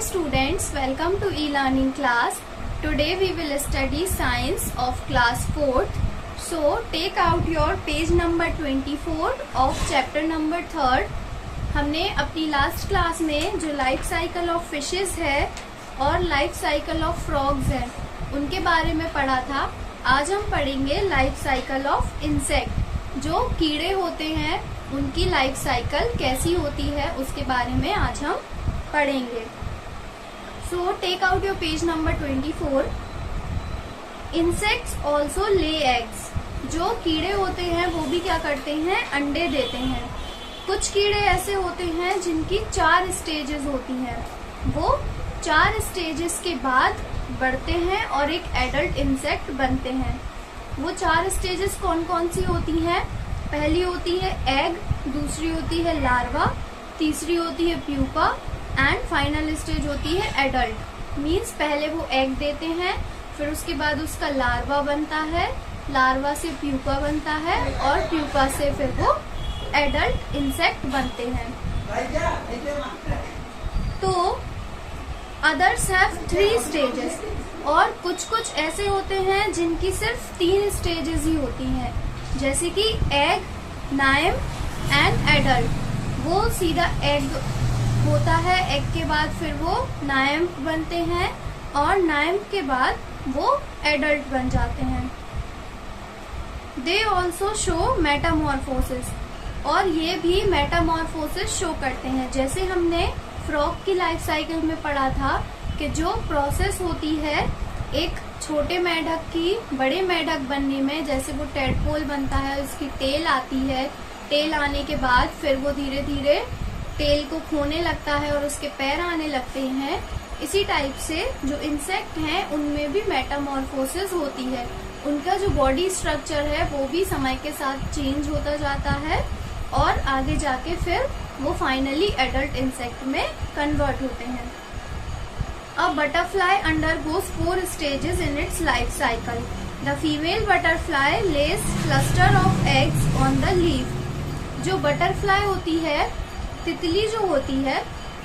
students, welcome to e-learning class. Today we will study science of class 4th. So take out your page number 24 of chapter number 3rd. हमने अपनी last class में जो life cycle of fishes है और life cycle of frogs है उनके बारे में पढ़ा था. आज हम पढ़ेंगे लाइफ साइकिल ऑफ इंसेक्ट. जो कीड़े होते हैं उनकी लाइफ साइकिल कैसी होती है उसके बारे में आज हम पढ़ेंगे. So take out your page number 24. Insects also lay eggs. जो कीड़े होते हैं वो भी क्या करते हैं, अंडे देते हैं. कुछ कीड़े ऐसे होते हैं जिनकी 4 स्टेजेस होती हैं. वो 4 स्टेजेस के बाद बढ़ते हैं और एक एडल्ट इंसेक्ट बनते हैं. वो 4 स्टेजेस कौन कौन सी होती हैं? पहली होती है एग, दूसरी होती है लार्वा, तीसरी होती है प्यूपा एंड फाइनल स्टेज होती है एडल्ट. मीन्स पहले वो एग देते हैं, फिर उसके बाद उसका लार्वा बनता है, लार्वा से प्यूपा बनता है और प्यूपा से फिर वो एडल्ट इंसेक्ट बनते हैं. तो अदर्स हैव 3 स्टेजेस. और कुछ ऐसे होते हैं जिनकी सिर्फ 3 स्टेजेस ही होती हैं, जैसे कि एग, नाइम एंड एडल्ट. वो सीधा एग होता है, एग के बाद फिर वो नाइम बनते हैं और नाइम के बाद वो एडल्ट बन जाते हैं. They also show Metamorphosis. और ये भी मेटामॉर्फोसिस शो करते हैं. जैसे हमने फ्रॉग की लाइफ साइकिल में पढ़ा था कि जो प्रोसेस होती है एक छोटे मेढक की बड़े मेढक बनने में, जैसे वो टेडपोल बनता है, उसकी टेल आती है, टेल आने के बाद फिर वो धीरे धीरे टेल को खोने लगता है और उसके पैर आने लगते हैं. इसी टाइप से जो इंसेक्ट हैं उनमें भी मेटामॉर्फोसिस होती है. उनका जो बॉडी स्ट्रक्चर है वो भी समय के साथ चेंज होता जाता है और आगे जाके फिर वो फाइनली एडल्ट इंसेक्ट में कन्वर्ट होते हैं. A butterfly undergoes 4 stages in its life cycle. The female butterfly lays cluster of eggs on the leaf. जो बटरफ्लाई होती है, तितली जो होती है,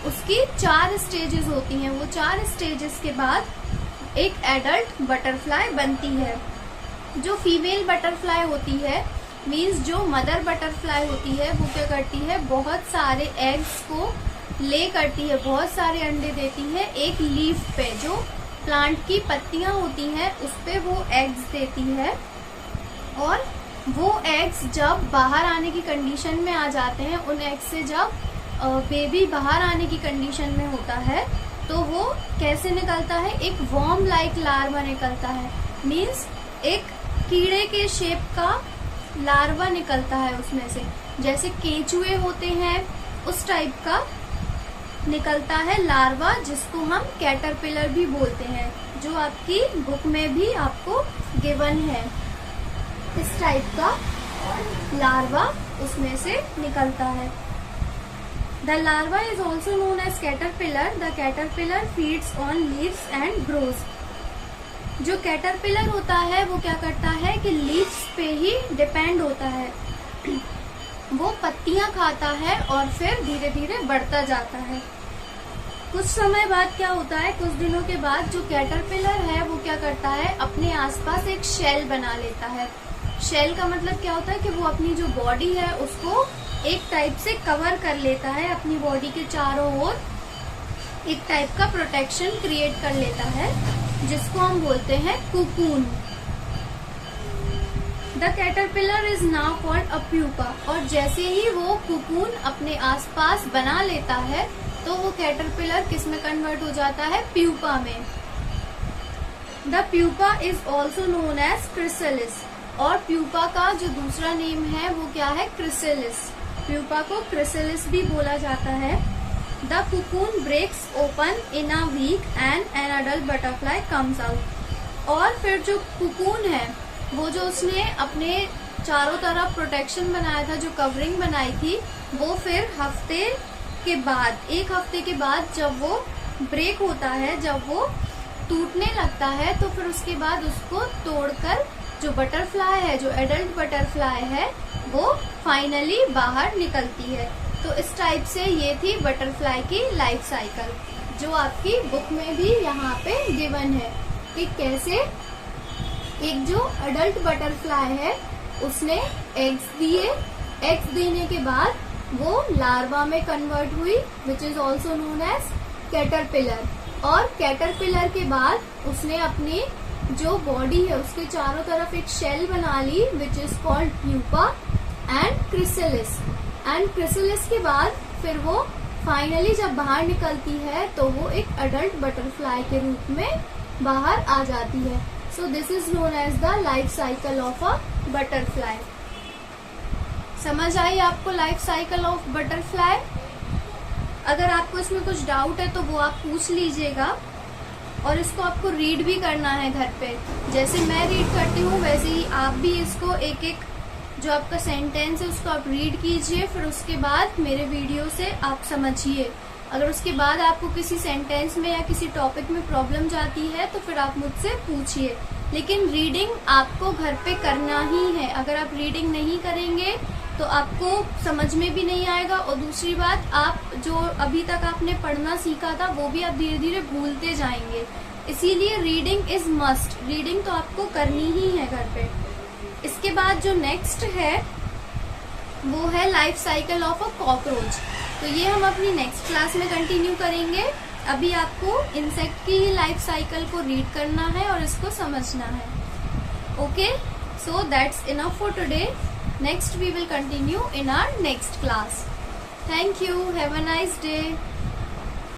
उसकी 4 स्टेजेस होती हैं. वो 4 स्टेजेस के बाद एक एडल्ट बटरफ्लाई बनती है. जो फीमेल बटरफ्लाई होती है, मीन्स जो मदर बटरफ्लाई होती है, वो क्या करती है, बहुत सारे एग्स को ले करती है, बहुत सारे अंडे देती है एक लीफ पे. जो प्लांट की पत्तियां होती हैं उस पे वो एग्स देती है और वो एग्स जब बाहर आने की कंडीशन में आ जाते हैं, उन एग्स से जब बेबी बाहर आने की कंडीशन में होता है तो वो कैसे निकलता है, एक वॉर्म लाइक लार्वा निकलता है. मीन्स एक कीड़े के शेप का लार्वा निकलता है उसमें से, जैसे केंचुए होते हैं उस टाइप का निकलता है लार्वा, जिसको हम कैटरपिलर भी बोलते हैं, जो आपकी बुक में भी आपको गिवन है. इस टाइप का लार्वा उसमें से निकलता है. The larva is also known as caterpillar. The caterpillar feeds on leaves and grows. जो कैटरपिलर होता है वो क्या करता है कि लीव्स पे ही डिपेंड होता है. वो पत्तियां खाता है और फिर धीरे धीरे बढ़ता जाता है. कुछ समय बाद क्या होता है, कुछ दिनों के बाद जो कैटरपिलर है वो क्या करता है, अपने आसपास एक शेल बना लेता है. शेल का मतलब क्या होता है कि वो अपनी जो बॉडी है उसको एक टाइप से कवर कर लेता है, अपनी बॉडी के चारों ओर एक टाइप का प्रोटेक्शन क्रिएट कर लेता है, जिसको हम बोलते हैं cocoon. The caterpillar is now called a pupa. और जैसे ही वो कुकून अपने आसपास बना लेता है तो वो कैटरपिलर किस में कन्वर्ट हो जाता है, प्यूपा में. The pupa is also known as chrysalis. और प्यूपा का जो दूसरा नेम है वो क्या है, क्रिसलिस. प्यूपा को क्रिसलिस भी बोला जाता है. The cocoon breaks open in a week and an adult butterfly comes out. और फिर जो कुकून है वो जो उसने अपने चारों तरफ प्रोटेक्शन बनाया था, जो कवरिंग बनाई थी, वो फिर एक हफ्ते के बाद जब वो ब्रेक होता है, जब वो टूटने लगता है, तो फिर उसके बाद उसको तोड़कर जो बटरफ्लाई है, जो एडल्ट बटरफ्लाई है, वो फाइनली बाहर निकलती है. तो इस टाइप से ये थी बटरफ्लाई की लाइफ साइकिल. जो आपकी बुक में भी यहाँ पे गिवन है कि कैसे एक जो अडल्ट बटरफ्लाई है उसने एग्स दिए, एग्स देने के बाद वो लार्वा में कन्वर्ट हुई which is also known as caterpillar, और कैटरपिलर के बाद उसने अपनी जो बॉडी है उसके चारों तरफ एक शेल बना ली which is called pupa and chrysalis, and chrysalis के बाद फिर वो फाइनली जब बाहर निकलती है तो वो एक अडल्ट बटरफ्लाई के रूप में बाहर आ जाती है। So this is known as the life cycle of a butterfly. समझ आई आपको लाइफ साइकिल ऑफ बटरफ्लाई? अगर आपको इसमें कुछ डाउट है तो वो आप पूछ लीजिएगा, और इसको आपको रीड भी करना है घर पे। जैसे मैं रीड करती हूँ वैसे ही आप भी इसको एक एक जो आपका सेंटेंस है उसको आप रीड कीजिए, फिर उसके बाद मेरे वीडियो से आप समझिए। अगर उसके बाद आपको किसी सेंटेंस में या किसी टॉपिक में प्रॉब्लम जाती है तो फिर आप मुझसे पूछिए, लेकिन रीडिंग आपको घर पे करना ही है। अगर आप रीडिंग नहीं करेंगे तो आपको समझ में भी नहीं आएगा, और दूसरी बात आप जो अभी तक आपने पढ़ना सीखा था वो भी आप धीरे धीरे भूलते जाएंगे। इसीलिए रीडिंग इज मस्ट, रीडिंग तो आपको करनी ही है घर पे। इसके बाद जो नेक्स्ट है वो है life cycle of a cockroach. तो ये हम अपनी नेक्स्ट क्लास में कंटिन्यू करेंगे। अभी आपको इंसेक्ट की ही लाइफ साइकिल को रीड करना है और इसको समझना है। Okay, so that's enough for today. Next we will continue in our next class. Thank you. Have a nice day.